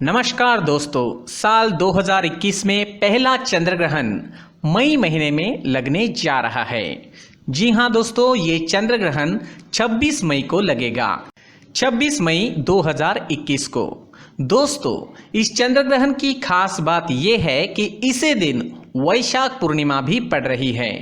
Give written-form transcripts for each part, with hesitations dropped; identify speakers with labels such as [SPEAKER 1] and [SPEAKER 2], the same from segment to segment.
[SPEAKER 1] नमस्कार दोस्तों, साल 2021 में पहला चंद्र ग्रहण मई महीने में लगने जा रहा है। जी हाँ दोस्तों, ये चंद्र ग्रहण 26 मई को लगेगा। 26 मई 2021 को। दोस्तों, इस चंद्र ग्रहण की खास बात यह है कि इसी दिन वैशाख पूर्णिमा भी पड़ रही है।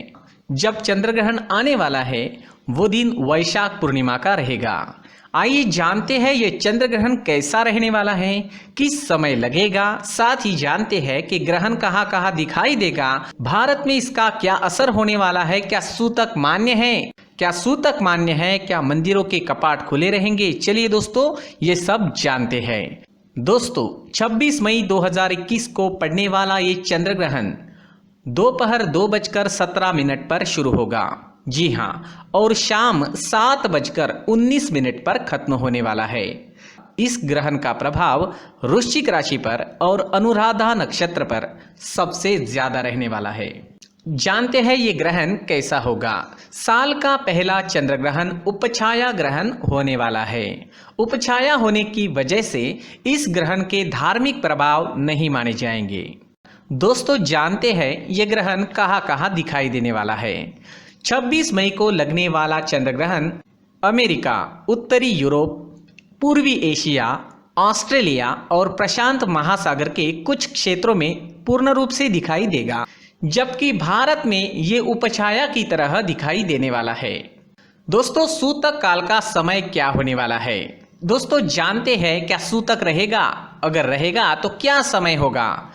[SPEAKER 1] जब चंद्र ग्रहण आने वाला है वो दिन वैशाख पूर्णिमा का रहेगा। आइए जानते हैं ये चंद्र ग्रहण कैसा रहने वाला है, किस समय लगेगा, साथ ही जानते हैं कि ग्रहण कहाँ कहाँ दिखाई देगा, भारत में इसका क्या असर होने वाला है, क्या सूतक मान्य है, क्या मंदिरों के कपाट खुले रहेंगे। चलिए दोस्तों, ये सब जानते हैं। दोस्तों, 26 मई 2021 को पड़ने वाला ये चंद्र ग्रहण दोपहर 2:17 पर शुरू होगा। जी हाँ, और शाम 7:19 पर खत्म होने वाला है। इस ग्रहण का प्रभाव वृश्चिक राशि पर और अनुराधा नक्षत्र पर सबसे ज्यादा रहने वाला है। जानते हैं ये ग्रहण कैसा होगा। साल का पहला चंद्र ग्रहण उपछाया ग्रहण होने वाला है। उपछाया होने की वजह से इस ग्रहण के धार्मिक प्रभाव नहीं माने जाएंगे। दोस्तों, जानते हैं ये ग्रहण कहाँ कहाँ दिखाई देने वाला है। 26 मई को लगने वाला चंद्र ग्रहण अमेरिका, उत्तरी यूरोप, पूर्वी एशिया, ऑस्ट्रेलिया और प्रशांत महासागर के कुछ क्षेत्रों में पूर्ण रूप से दिखाई देगा, जबकि भारत में ये उपछाया की तरह दिखाई देने वाला है। दोस्तों, सूतक काल का समय क्या होने वाला है। दोस्तों, जानते हैं क्या सूतक रहेगा, अगर रहेगा तो क्या समय होगा।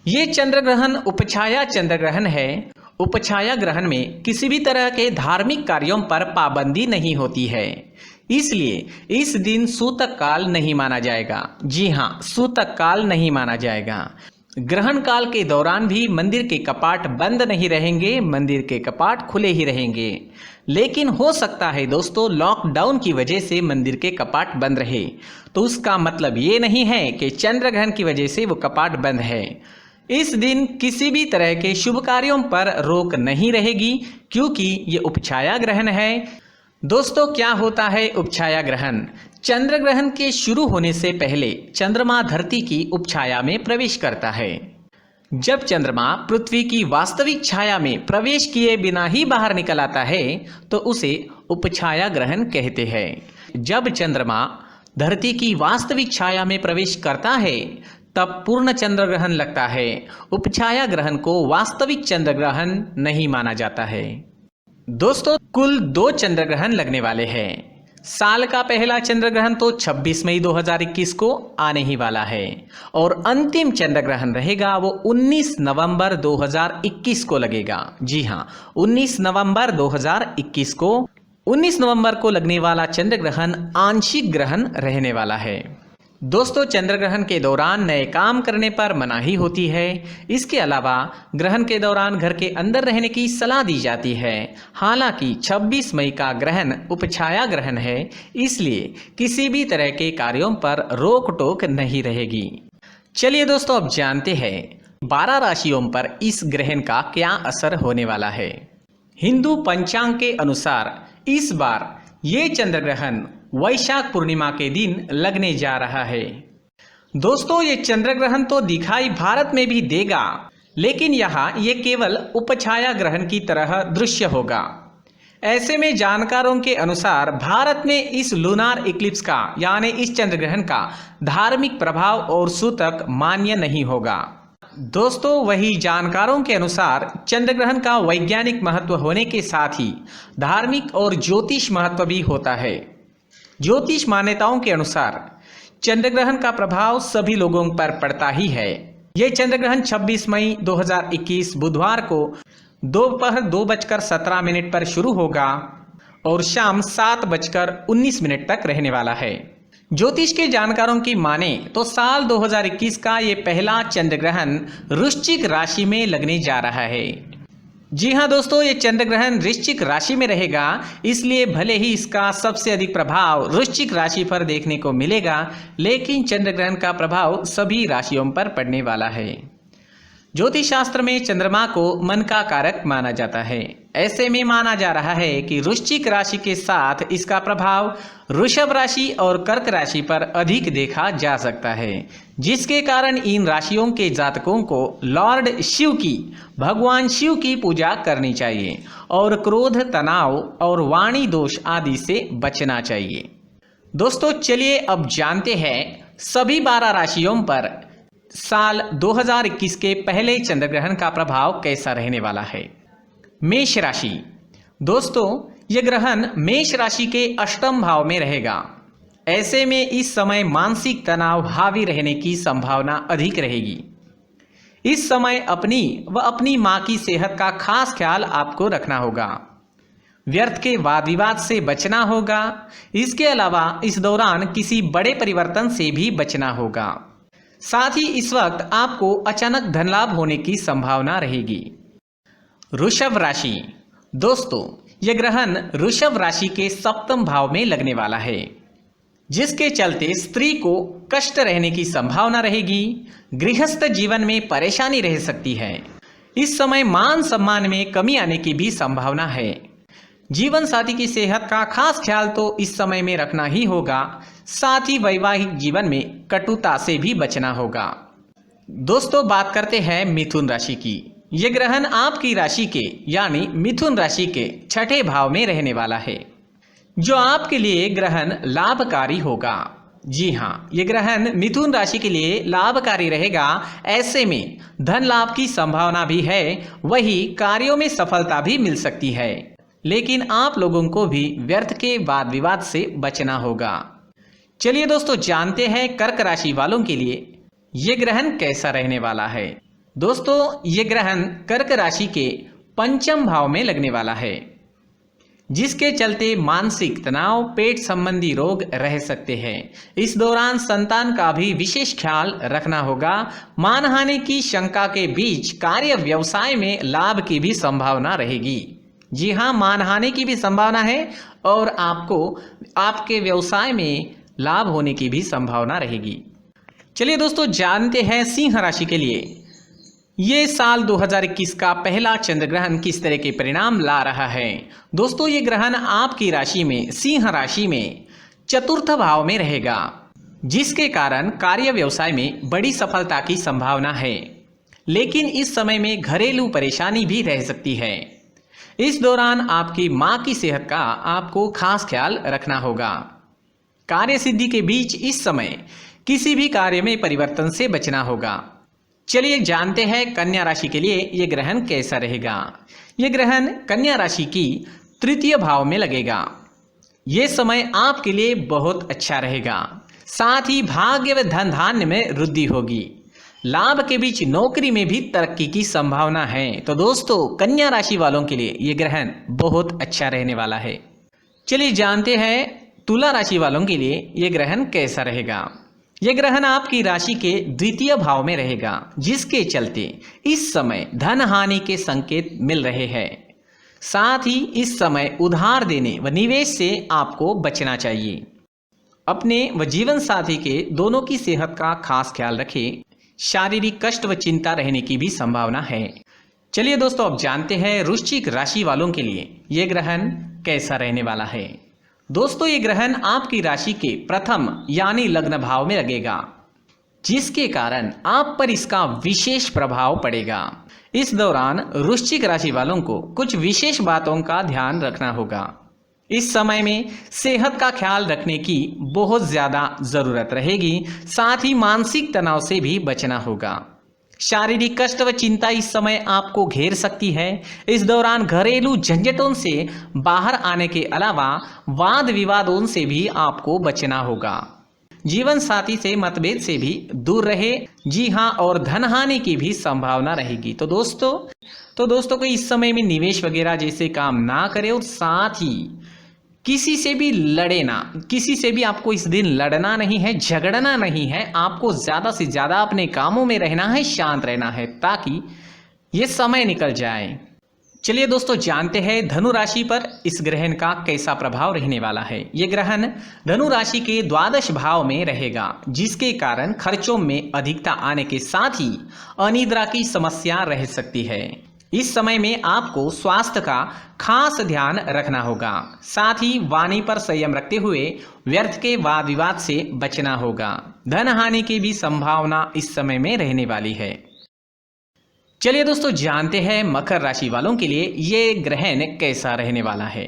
[SPEAKER 1] ये चंद्र ग्रहण उपछाया चंद्र ग्रहण है। उपछाया ग्रहण में किसी भी तरह के धार्मिक कार्यों पर पाबंदी नहीं होती है, इसलिए इस दिन सूतक काल नहीं माना जाएगा। जी हाँ, सूतक काल नहीं माना जाएगा। ग्रहण काल के दौरान भी मंदिर के कपाट बंद नहीं रहेंगे, मंदिर के कपाट खुले ही रहेंगे। लेकिन हो सकता है दोस्तों, लॉकडाउन की वजह से मंदिर के कपाट बंद रहे, तो उसका मतलब ये नहीं है कि चंद्र ग्रहण की वजह से वो कपाट बंद है। इस दिन किसी भी तरह के शुभ कार्यों पर रोक नहीं रहेगी, क्योंकि ये उपछाया ग्रहण है। दोस्तों, क्या होता है उपछाया ग्रहण। चंद्र ग्रहण के शुरू होने से पहले चंद्रमा धरती की उपछाया में प्रवेश करता है। जब चंद्रमा पृथ्वी की वास्तविक छाया में प्रवेश किए बिना ही बाहर निकल आता है तो उसे उपछाया ग्रहण कहते हैं। जब चंद्रमा धरती की वास्तविक छाया में प्रवेश करता है तब पूर्ण चंद्र ग्रहण लगता है। उपछाया ग्रहण को वास्तविक चंद्र ग्रहण नहीं माना जाता है। दोस्तों, कुल 2 चंद्र ग्रहण लगने वाले हैं। साल का पहला चंद्र ग्रहण तो 26 मई 2021 को आने ही वाला है, और अंतिम चंद्र ग्रहण रहेगा वो 19 नवंबर 2021 को लगेगा। जी हाँ, 19 नवंबर 2021 को 19 नवंबर को लगने वाला चंद्र ग्रहण आंशिक ग्रहण रहने वाला है। दोस्तों, चंद्र ग्रहण के दौरान नए काम करने पर मनाही होती है। इसके अलावा ग्रहण के दौरान घर के अंदर रहने की सलाह दी जाती है। हालांकि 26 मई का ग्रहण उपछाया ग्रहण है, इसलिए किसी भी तरह के कार्यों पर रोक टोक नहीं रहेगी। चलिए दोस्तों, अब जानते हैं 12 राशियों पर इस ग्रहण का क्या असर होने वाला है। हिंदू पंचांग के अनुसार इस बार ये चंद्र ग्रहण वैशाख पूर्णिमा के दिन लगने जा रहा है। दोस्तों, ये चंद्र ग्रहण तो दिखाई भारत में भी देगा, लेकिन यहाँ ये केवल उपछाया ग्रहण की तरह दृश्य होगा। ऐसे में जानकारों के अनुसार भारत में इस लूनार इक्लिप्स का यानी इस चंद्र ग्रहण का धार्मिक प्रभाव और सूतक मान्य नहीं होगा। दोस्तों, वही जानकारों के अनुसार चंद्र ग्रहण का वैज्ञानिक महत्व होने के साथ ही धार्मिक और ज्योतिष महत्व भी होता है। ज्योतिष मान्यताओं के अनुसार चंद्र ग्रहण का प्रभाव सभी लोगों पर पड़ता ही है। यह चंद्र ग्रहण 26 मई 2021 बुधवार को दोपहर 2:17 पर शुरू होगा और शाम 7:19 तक रहने वाला है। ज्योतिष के जानकारों की माने तो साल 2021 का ये पहला चंद्र ग्रहण वृश्चिक राशि में लगने जा रहा है। जी हाँ दोस्तों, ये चंद्र ग्रहण वृश्चिक राशि में रहेगा, इसलिए भले ही इसका सबसे अधिक प्रभाव वृश्चिक राशि पर देखने को मिलेगा, लेकिन चंद्र ग्रहण का प्रभाव सभी राशियों पर पड़ने वाला है। ज्योतिष शास्त्र में चंद्रमा को मन का कारक माना जाता है। ऐसे में माना जा रहा है कि वृश्चिक राशि के साथ इसका प्रभाव वृषभ राशि और कर्क राशि पर अधिक देखा जा सकता है, जिसके कारण इन राशियों के जातकों को लॉर्ड शिव की, भगवान शिव की पूजा करनी चाहिए और क्रोध, तनाव और वाणी दोष आदि से बचना चाहिए। दोस्तों चलिए अब जानते हैं सभी 12 राशियों पर साल 2021 के पहले चंद्र ग्रहण का प्रभाव कैसा रहने वाला है। मेष राशि। दोस्तों यह ग्रहण मेष राशि के अष्टम भाव में रहेगा। ऐसे में इस समय मानसिक तनाव हावी रहने की संभावना अधिक रहेगी। इस समय अपनी व अपनी मां की सेहत का खास ख्याल आपको रखना होगा। व्यर्थ के वाद विवाद से बचना होगा। इसके अलावा इस दौरान किसी बड़े परिवर्तन से भी बचना होगा। साथ ही इस वक्त आपको अचानक धन लाभ होने की संभावना रहेगी। वृषभ राशि। दोस्तों यह ग्रहण वृषभ राशि के सप्तम भाव में लगने वाला है, जिसके चलते स्त्री को कष्ट रहने की संभावना रहेगी। गृहस्थ जीवन में परेशानी रह सकती है। इस समय मान सम्मान में कमी आने की भी संभावना है। जीवन साथी की सेहत का खास ख्याल तो इस समय में रखना ही होगा। साथ ही वैवाहिक जीवन में कटुता से भी बचना होगा। दोस्तों बात करते हैं मिथुन राशि की। यह ग्रहण आपकी राशि के यानी मिथुन राशि के छठे भाव में रहने वाला है, जो आपके लिए ग्रहण लाभकारी होगा। जी हाँ, यह ग्रहण मिथुन राशि के लिए लाभकारी रहेगा। ऐसे में धन लाभ की संभावना भी है, वही कार्यों में सफलता भी मिल सकती है। लेकिन आप लोगों को भी व्यर्थ के वाद विवाद से बचना होगा। चलिए दोस्तों जानते हैं कर्क राशि वालों के लिए यह ग्रहण कैसा रहने वाला है। दोस्तों यह ग्रहण कर्क राशि के पंचम भाव में लगने वाला है, जिसके चलते मानसिक तनाव, पेट संबंधी रोग रह सकते हैं। इस दौरान संतान का भी विशेष ख्याल रखना होगा। मानहानि की शंका के बीच कार्य व्यवसाय में लाभ की भी संभावना रहेगी। जी हाँ, मानहानि की भी संभावना है और आपको आपके व्यवसाय में लाभ होने की भी संभावना रहेगी। चलिए दोस्तों जानते हैं सिंह राशि के लिए ये साल 2021 का पहला चंद्र ग्रहण किस तरह के परिणाम ला रहा है। दोस्तों ये ग्रहण आपकी राशि में, सिंह राशि में चतुर्थ भाव में रहेगा, जिसके कारण कार्य व्यवसाय में बड़ी सफलता की संभावना है। लेकिन इस समय में घरेलू परेशानी भी रह सकती है। इस दौरान आपकी मां की सेहत का आपको खास ख्याल रखना होगा। कार्य सिद्धि के बीच इस समय किसी भी कार्य में परिवर्तन से बचना होगा। चलिए जानते हैं कन्या राशि के लिए यह ग्रहण कैसा रहेगा। यह ग्रहण कन्या राशि की तृतीय भाव में लगेगा। यह समय आपके लिए बहुत अच्छा रहेगा। साथ ही भाग्य व धन धान्य में वृद्धि होगी। लाभ के बीच नौकरी में भी तरक्की की संभावना है। तो दोस्तों कन्या राशि वालों के लिए यह ग्रहण बहुत अच्छा रहने वाला है। चलिए जानते हैं तुला राशि वालों के लिए यह ग्रहण कैसा रहेगा। यह ग्रहण आपकी राशि के द्वितीय भाव में रहेगा, जिसके चलते इस समय धन हानि के संकेत मिल रहे हैं। साथ ही इस समय उधार देने व निवेश से आपको बचना चाहिए। अपने व जीवन साथी के दोनों की सेहत का खास ख्याल रखें। शारीरिक कष्ट व चिंता रहने की भी संभावना है। चलिए दोस्तों अब जानते हैं वृश्चिक राशि वालों के लिए यह ग्रहण कैसा रहने वाला है। दोस्तों ये ग्रहण आपकी राशि के प्रथम यानी लग्न भाव में लगेगा, जिसके कारण आप पर इसका विशेष प्रभाव पड़ेगा। इस दौरान वृश्चिक राशि वालों को कुछ विशेष बातों का ध्यान रखना होगा। इस समय में सेहत का ख्याल रखने की बहुत ज़्यादा ज़रूरत रहेगी। साथ ही मानसिक तनाव से भी बचना होगा। शारीरिक कष्ट व चिंता इस समय आपको घेर सकती है। इस दौरान घरेलू झंझटों से बाहर आने के अलावा वाद विवादों से भी आपको बचना होगा। जीवन साथी से मतभेद से भी दूर रहे। जी हाँ, और धन हानि की भी संभावना रहेगी। तो दोस्तों को इस समय में निवेश वगैरह जैसे काम ना करें और साथ ही किसी से भी लड़े ना। किसी से भी आपको इस दिन लड़ना नहीं है, झगड़ना नहीं है। आपको ज़्यादा से ज़्यादा अपने कामों में रहना है, शांत रहना है, ताकि ये समय निकल जाए। चलिए दोस्तों जानते हैं धनु राशि पर इस ग्रहण का कैसा प्रभाव रहने वाला है। ये ग्रहण धनु राशि के द्वादश भाव में रहेगा, जिसके कारण खर्चों में अधिकता आने के साथ ही अनिद्रा की समस्या रह सकती है। इस समय में आपको स्वास्थ्य का खास ध्यान रखना होगा, साथ ही वाणी पर संयम रखते हुए व्यर्थ के वाद विवाद से बचना होगा। धन हानि की भी संभावना इस समय में रहने वाली है। चलिए दोस्तों जानते हैं मकर राशि वालों के लिए ये ग्रहण कैसा रहने वाला है।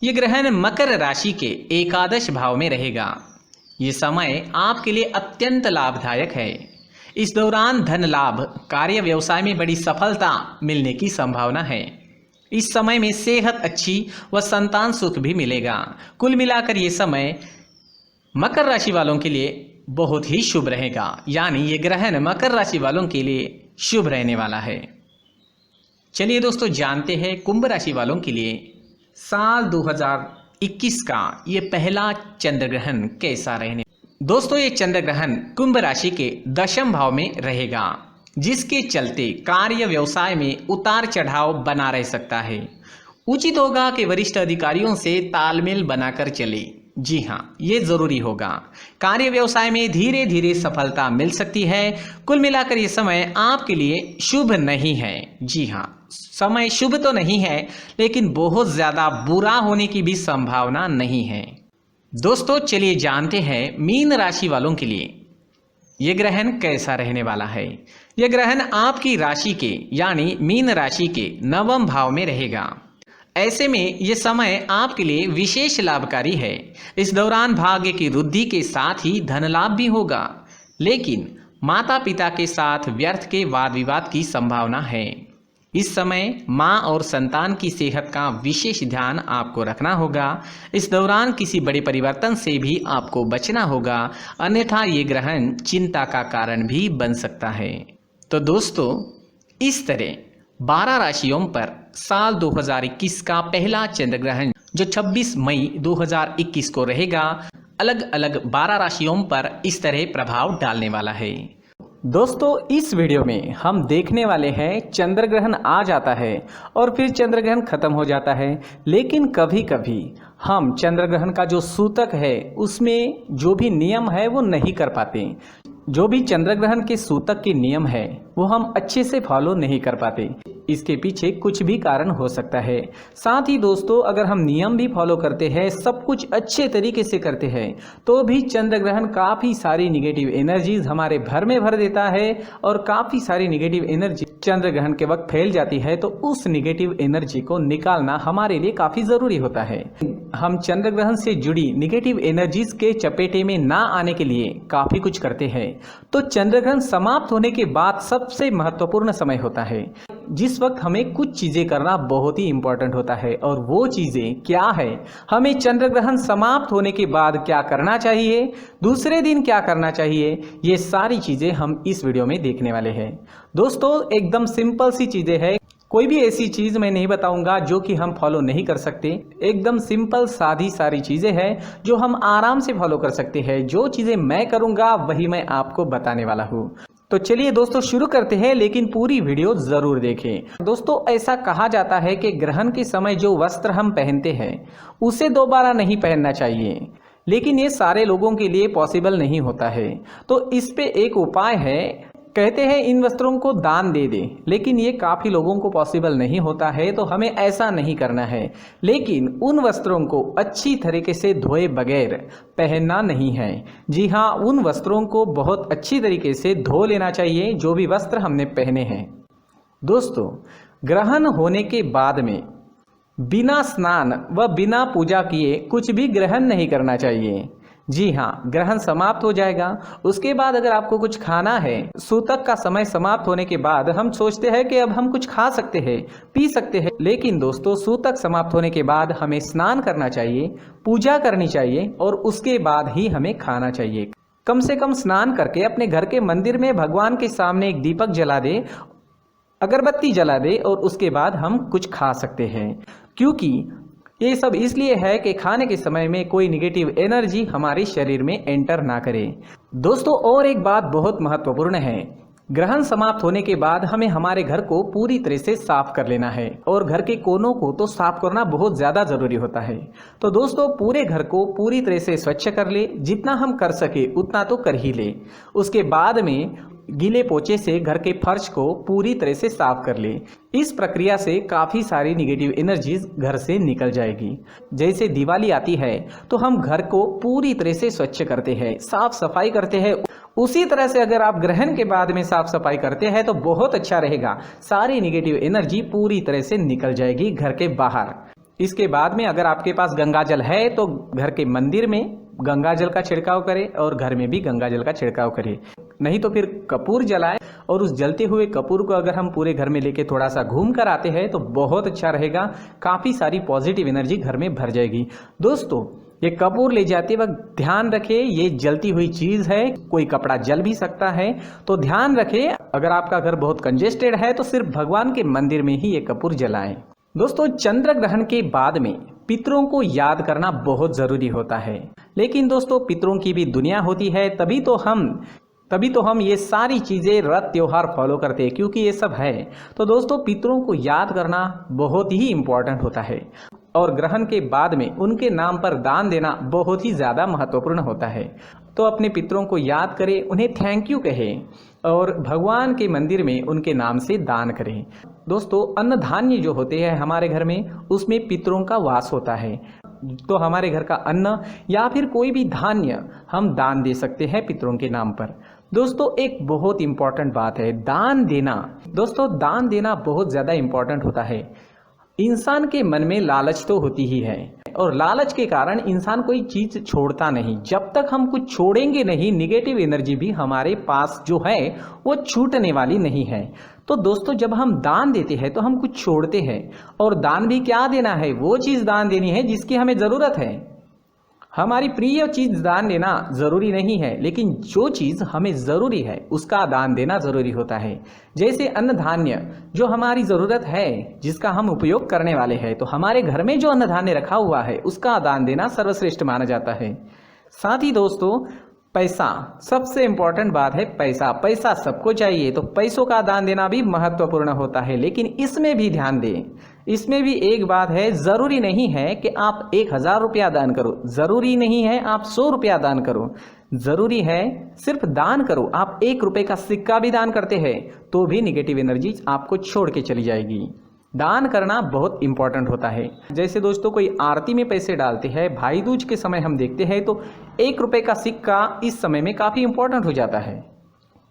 [SPEAKER 1] ये ग्रहण मकर राशि के एकादश भाव में रहेगा। ये समय आपके लिए अत्यंत लाभदायक है। इस दौरान धन लाभ, कार्य व्यवसाय में बड़ी सफलता मिलने की संभावना है। इस समय में सेहत अच्छी व संतान सुख भी मिलेगा। कुल मिलाकर ये समय मकर राशि वालों के लिए बहुत ही शुभ रहेगा, यानी ये ग्रहण मकर राशि वालों के लिए शुभ रहने वाला है। चलिए दोस्तों जानते हैं कुंभ राशि वालों के लिए साल 2021 का ये पहला चंद्र ग्रहण कैसा रहने। दोस्तों ये चंद्र ग्रहण कुंभ राशि के दशम भाव में रहेगा, जिसके चलते कार्य व्यवसाय में उतार चढ़ाव बना रह सकता है। उचित होगा कि वरिष्ठ अधिकारियों से तालमेल बनाकर चले। जी हाँ, ये जरूरी होगा। कार्य व्यवसाय में धीरे धीरे सफलता मिल सकती है। कुल मिलाकर ये समय आपके लिए शुभ नहीं है। जी हाँ, समय शुभ तो नहीं है, लेकिन बहुत ज्यादा बुरा होने की भी संभावना नहीं है। दोस्तों चलिए जानते हैं मीन राशि वालों के लिए ये ग्रहण कैसा रहने वाला है। यह ग्रहण आपकी राशि के यानी मीन राशि के नवम भाव में रहेगा। ऐसे में ये समय आपके लिए विशेष लाभकारी है। इस दौरान भाग्य की वृद्धि के साथ ही धन लाभ भी होगा, लेकिन माता पिता के साथ व्यर्थ के वाद विवाद की संभावना है। इस समय माँ और संतान की सेहत का विशेष ध्यान आपको रखना होगा। इस दौरान किसी बड़े परिवर्तन से भी आपको बचना होगा, अन्यथा ये ग्रहण चिंता का कारण भी बन सकता है। तो दोस्तों इस तरह 12 राशियों पर साल 2021 का पहला चंद्र ग्रहण जो 26 मई 2021 को रहेगा, अलग अलग 12 राशियों पर इस तरह प्रभाव डालने वाला है। दोस्तों इस वीडियो में हम देखने वाले हैं चंद्र ग्रहण आ जाता है और फिर चंद्र ग्रहण खत्म हो जाता है, लेकिन कभी कभी हम चंद्र ग्रहण का जो सूतक है उसमें जो भी नियम है वो नहीं कर पाते। जो भी चंद्र ग्रहण के सूतक के नियम है वो हम अच्छे से फॉलो नहीं कर पाते। इसके पीछे कुछ भी कारण हो सकता है। साथ ही दोस्तों अगर हम नियम भी फॉलो करते हैं, सब कुछ अच्छे तरीके से करते हैं, तो भी चंद्र ग्रहण काफ़ी सारी निगेटिव एनर्जीज हमारे घर में भर देता है और काफ़ी सारी निगेटिव एनर्जी चंद्र ग्रहण के वक्त फैल जाती है। तो उस निगेटिव एनर्जी को निकालना हमारे लिए काफ़ी ज़रूरी होता है। हम चंद्र ग्रहण से जुड़ी निगेटिव एनर्जीज के चपेटे में ना आने के लिए काफ़ी कुछ करते हैं। तो चंद्र ग्रहण समाप्त होने के बाद सबसे महत्वपूर्ण समय होता है, जिस वक्त हमें कुछ चीज़ें करना बहुत ही इंपॉर्टेंट होता है। और वो चीज़ें क्या है, हमें चंद्र ग्रहण समाप्त होने के बाद क्या करना चाहिए, दूसरे दिन क्या करना चाहिए, ये सारी चीज़ें हम इस वीडियो में देखने वाले हैं। दोस्तों एकदम सिंपल सी चीज़ें हैं, कोई भी ऐसी चीज़ मैं नहीं बताऊंगा जो कि हम फॉलो नहीं कर सकते। एकदम सिंपल सादी सारी चीज़ें हैं जो हम आराम से फॉलो कर सकते हैं। जो चीज़ें मैं करूंगा वही मैं आपको बताने वाला हूँ। तो चलिए दोस्तों शुरू करते हैं, लेकिन पूरी वीडियो ज़रूर देखें। दोस्तों ऐसा कहा जाता है कि ग्रहण के समय जो वस्त्र हम पहनते हैं उसे दोबारा नहीं पहनना चाहिए, लेकिन ये सारे लोगों के लिए पॉसिबल नहीं होता है। तो इस पे एक उपाय है, कहते हैं इन वस्त्रों को दान दे दे, लेकिन ये काफ़ी लोगों को पॉसिबल नहीं होता है। तो हमें ऐसा नहीं करना है, लेकिन उन वस्त्रों को अच्छी तरीके से धोए बगैर पहनना नहीं है। जी हाँ, उन वस्त्रों को बहुत अच्छी तरीके से धो लेना चाहिए जो भी वस्त्र हमने पहने हैं। दोस्तों ग्रहण होने के बाद में बिना स्नान व बिना पूजा किए कुछ भी ग्रहण नहीं करना चाहिए। जी हाँ, ग्रहण समाप्त हो जाएगा, उसके बाद अगर आपको कुछ खाना है, सूतक का समय समाप्त होने के बाद हम सोचते हैं कि अब हम कुछ खा सकते हैं, पी सकते हैं, लेकिन दोस्तों सूतक समाप्त होने के बाद हमें स्नान करना चाहिए, पूजा करनी चाहिए और उसके बाद ही हमें खाना चाहिए। कम से कम स्नान करके अपने घर के मंदिर में भगवान के सामने एक दीपक जला दे, अगरबत्ती जला दे और उसके बाद हम कुछ खा सकते हैं। क्योंकि ये सब इसलिए है कि खाने के समय में कोई निगेटिव एनर्जी हमारे शरीर में एंटर ना करे। दोस्तों और एक बात बहुत महत्वपूर्ण है, ग्रहण समाप्त होने के बाद हमें हमारे घर को पूरी तरह से साफ कर लेना है और घर के कोनों को तो साफ करना बहुत ज़्यादा ज़रूरी होता है। तो दोस्तों पूरे घर को पूरी तरह से स्वच्छ कर ले, जितना हम कर सके उतना तो कर ही ले। उसके बाद में गीले पोछे से घर के फर्श को पूरी तरह से साफ कर ले। इस प्रक्रिया से काफ़ी सारी निगेटिव एनर्जीज घर से निकल जाएगी। जैसे दिवाली आती है तो हम घर को पूरी तरह से स्वच्छ करते हैं, साफ सफाई करते हैं। उसी तरह से अगर आप ग्रहण के बाद में साफ सफाई करते हैं तो बहुत अच्छा रहेगा, सारी निगेटिव एनर्जी पूरी तरह से निकल जाएगी घर के बाहर। इसके बाद में अगर आपके पास गंगा जल है तो घर के मंदिर में गंगा जल का छिड़काव करें और घर में भी गंगा जल का छिड़काव करें। नहीं तो फिर कपूर जलाएं और उस जलते हुए कपूर को अगर हम पूरे घर में लेके थोड़ा सा घूम कर आते हैं तो बहुत अच्छा रहेगा, काफ़ी सारी पॉजिटिव एनर्जी घर में भर जाएगी। दोस्तों ये कपूर ले जाते वक्त ध्यान रखें, ये जलती हुई चीज़ है, कोई कपड़ा जल भी सकता है, तो ध्यान रखें। अगर आपका घर बहुत कंजेस्टेड है तो सिर्फ भगवान के मंदिर में ही ये कपूर जलाएं। दोस्तों चंद्र ग्रहण के बाद में पितरों को याद करना बहुत ज़रूरी होता है, लेकिन दोस्तों पितरों की भी दुनिया होती है, तभी तो हम ये सारी चीज़ें व्रत त्योहार फॉलो करते हैं, क्योंकि ये सब है। तो दोस्तों पितरों को याद करना बहुत ही इम्पोर्टेंट होता है और ग्रहण के बाद में उनके नाम पर दान देना बहुत ही ज़्यादा महत्वपूर्ण होता है। तो अपने पितरों को याद करें, उन्हें थैंक यू कहें और भगवान के मंदिर में उनके नाम से दान करें। दोस्तों अन्न धान्य जो होते हैं हमारे घर में, उसमें पितरों का वास होता है, तो हमारे घर का अन्न या फिर कोई भी धान्य हम दान दे सकते हैं पितरों के नाम पर। दोस्तों एक बहुत इम्पॉर्टेंट बात है दान देना। दोस्तों दान देना बहुत ज़्यादा इम्पॉर्टेंट होता है। इंसान के मन में लालच तो होती ही है और लालच के कारण इंसान कोई चीज़ छोड़ता नहीं। जब तक हम कुछ छोड़ेंगे नहीं, निगेटिव एनर्जी भी हमारे पास जो है वो छूटने वाली नहीं है। तो दोस्तों जब हम दान देते हैं तो हम कुछ छोड़ते हैं, और दान भी क्या देना है, वो चीज़ दान देनी है जिसकी हमें ज़रूरत है। हमारी प्रिय चीज़ दान देना ज़रूरी नहीं है, लेकिन जो चीज़ हमें ज़रूरी है उसका दान देना ज़रूरी होता है। जैसे अन्न धान्य जो हमारी ज़रूरत है, जिसका हम उपयोग करने वाले हैं, तो हमारे घर में जो अन्न धान्य रखा हुआ है उसका दान देना सर्वश्रेष्ठ माना जाता है। साथ ही दोस्तों पैसा, सबसे इम्पोर्टेंट बात है पैसा। पैसा सबको चाहिए, तो पैसों का दान देना भी महत्वपूर्ण होता है। लेकिन इसमें भी ध्यान दें, इसमें भी एक बात है, ज़रूरी नहीं है कि आप 1000 रुपया दान करो, ज़रूरी नहीं है आप 100 रुपया दान करो, ज़रूरी है सिर्फ दान करो। आप 1 रुपये का सिक्का भी दान करते हैं तो भी निगेटिव एनर्जी आपको छोड़ के चली जाएगी। दान करना बहुत इंपॉर्टेंट होता है। जैसे दोस्तों कोई आरती में पैसे डालते हैं, भाई दूज के समय हम देखते हैं तो 1 रुपये का सिक्का इस समय में काफ़ी इंपॉर्टेंट हो जाता है।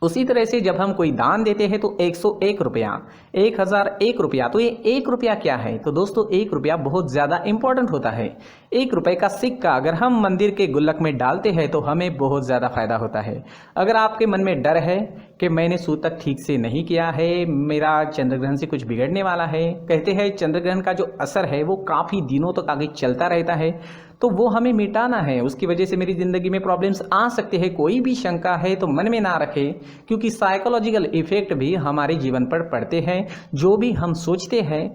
[SPEAKER 1] उसी तरह से जब हम कोई दान देते हैं तो 101 रुपया, 1001 रुपया, तो ये 1 रुपया क्या है, तो दोस्तों 1 रुपया बहुत ज़्यादा इंपॉर्टेंट होता है। 1 रुपये का सिक्का अगर हम मंदिर के गुल्लक में डालते हैं तो हमें बहुत ज़्यादा फायदा होता है। अगर आपके मन में डर है कि मैंने सूतक ठीक से नहीं किया है, मेरा चंद्रग्रहण से कुछ बिगड़ने वाला है, कहते हैं चंद्रग्रहण का जो असर है वो काफ़ी दिनों तक आगे चलता रहता है, तो वो हमें मिटाना है, उसकी वजह से मेरी ज़िंदगी में प्रॉब्लम्स आ सकते हैं, कोई भी शंका है तो मन में ना रखें, क्योंकि साइकोलॉजिकल इफेक्ट भी हमारे जीवन पर पड़ते हैं। जो भी हम सोचते हैं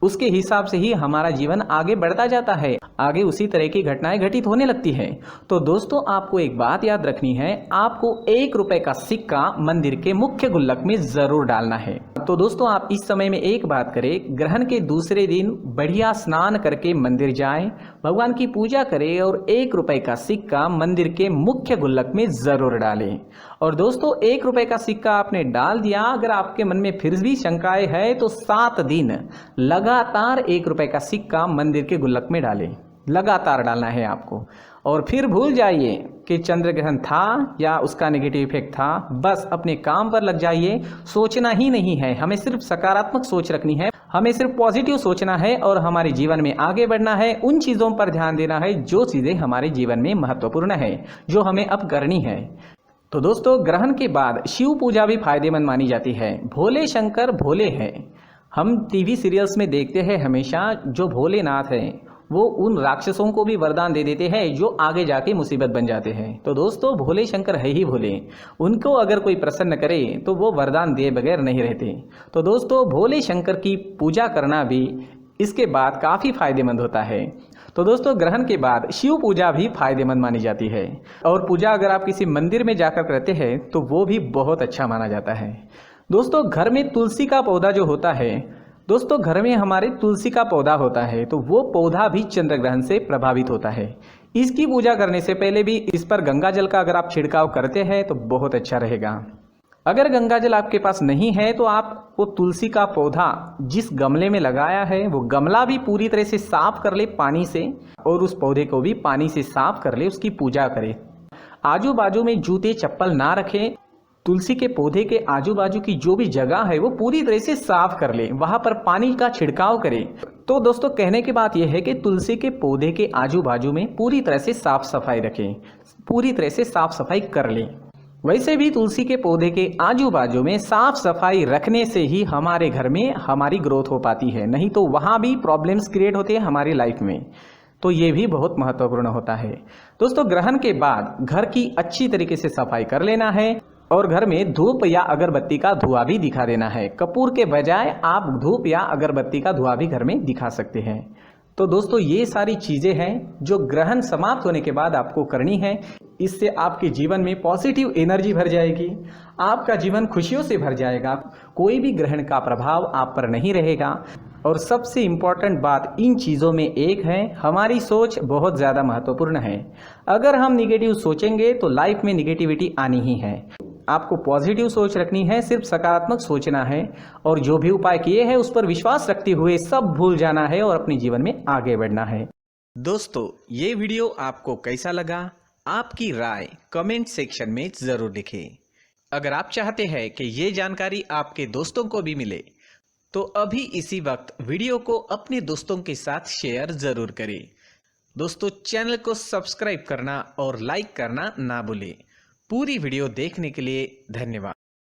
[SPEAKER 1] उसके हिसाब से ही हमारा जीवन आगे बढ़ता जाता है, आगे उसी तरह की घटनाएं घटित होने लगती है। तो दोस्तों आपको एक बात याद रखनी है, आपको 1 रुपये का सिक्का मंदिर के मुख्य गुल्लक में ज़रूर डालना है। तो दोस्तों आप इस समय में एक बात करें, ग्रहण के दूसरे दिन बढ़िया स्नान करके मंदिर जाएं, भगवान की पूजा करें और 1 रुपये का सिक्का मंदिर के मुख्य गुल्लक में ज़रूर डालें। और दोस्तों 1 रुपये का सिक्का आपने डाल दिया, अगर आपके मन में फिर भी शंकाएं है तो 7 दिन लगातार 1 रुपये का सिक्का मंदिर के गुल्लक में डालें, लगातार डालना है आपको। और फिर भूल जाइए कि चंद्र ग्रहण था या उसका नेगेटिव इफेक्ट था, बस अपने काम पर लग जाइए। सोचना ही नहीं है, हमें सिर्फ सकारात्मक सोच रखनी है, हमें सिर्फ पॉजिटिव सोचना है और हमारे जीवन में आगे बढ़ना है। उन चीज़ों पर ध्यान देना है जो चीज़ें हमारे जीवन में महत्वपूर्ण है, जो हमें अब करनी है। तो दोस्तों ग्रहण के बाद शिव पूजा भी फायदेमंद मानी जाती है। भोले शंकर भोले हैं, हम टीवी सीरियल्स में देखते हैं हमेशा, जो भोलेनाथ हैं वो उन राक्षसों को भी वरदान दे देते हैं जो आगे जाके मुसीबत बन जाते हैं। तो दोस्तों भोले शंकर है ही भोले, उनको अगर कोई प्रसन्न करे तो वो वरदान दिए बगैर नहीं रहते। तो दोस्तों भोले शंकर की पूजा करना भी इसके बाद काफ़ी फायदेमंद होता है। तो दोस्तों ग्रहण के बाद शिव पूजा भी फायदेमंद मानी जाती है और पूजा अगर आप किसी मंदिर में जाकर करते हैं तो वो भी बहुत अच्छा माना जाता है। दोस्तों घर में तुलसी का पौधा जो होता है, दोस्तों घर में हमारे तुलसी का पौधा होता है तो वो पौधा भी चंद्र ग्रहण से प्रभावित होता है। इसकी पूजा करने से पहले भी इस पर गंगा जल का अगर आप छिड़काव करते हैं तो बहुत अच्छा रहेगा। अगर गंगा जल आपके पास नहीं है तो आप वो तुलसी का पौधा जिस गमले में लगाया है वो गमला भी पूरी तरह से साफ कर ले पानी से और उस पौधे को भी पानी से साफ कर ले, उसकी पूजा करें। आजू बाजू में जूते चप्पल ना रखें। तुलसी के पौधे के आजू बाजू की जो भी जगह है वो पूरी तरह से साफ कर ले, वहां पर पानी का छिड़काव करें। तो दोस्तों कहने की बात यह है कि तुलसी के पौधे के आजू बाजू में पूरी तरह से साफ सफाई रखें, पूरी तरह से साफ सफाई कर लें। वैसे भी तुलसी के पौधे के आजू बाजू में साफ सफाई रखने से ही हमारे घर में हमारी ग्रोथ हो पाती है, नहीं तो वहाँ भी प्रॉब्लम्स क्रिएट होते हैं हमारी लाइफ में। तो ये भी बहुत महत्वपूर्ण होता है। दोस्तों ग्रहण के बाद घर की अच्छी तरीके से सफाई कर लेना है और घर में धूप या अगरबत्ती का धुआं भी दिखा देना है। कपूर के बजाय आप धूप या अगरबत्ती का धुआं भी घर में दिखा सकते हैं। तो दोस्तों ये सारी चीज़ें हैं जो ग्रहण समाप्त होने के बाद आपको करनी है। इससे आपके जीवन में पॉजिटिव एनर्जी भर जाएगी, आपका जीवन खुशियों से भर जाएगा, कोई भी ग्रहण का प्रभाव आप पर नहीं रहेगा। और सबसे इम्पॉर्टेंट बात इन चीज़ों में एक है, हमारी सोच बहुत ज़्यादा महत्वपूर्ण है। अगर हम निगेटिव सोचेंगे तो लाइफ में निगेटिविटी आनी ही है। आपको पॉजिटिव सोच रखनी है, सिर्फ सकारात्मक सोचना है और जो भी उपाय किए हैं उस पर विश्वास रखते हुए सब भूल जाना है और अपने जीवन में आगे बढ़ना है। दोस्तों ये वीडियो आपको कैसा लगा, आपकी राय कमेंट सेक्शन में जरूर लिखें। अगर आप चाहते हैं कि ये जानकारी आपके दोस्तों को भी मिले तो अभी इसी वक्त वीडियो को अपने दोस्तों के साथ शेयर जरूर करें। दोस्तों चैनल को सब्सक्राइब करना और लाइक करना ना भूलें। पूरी वीडियो देखने के लिए धन्यवाद।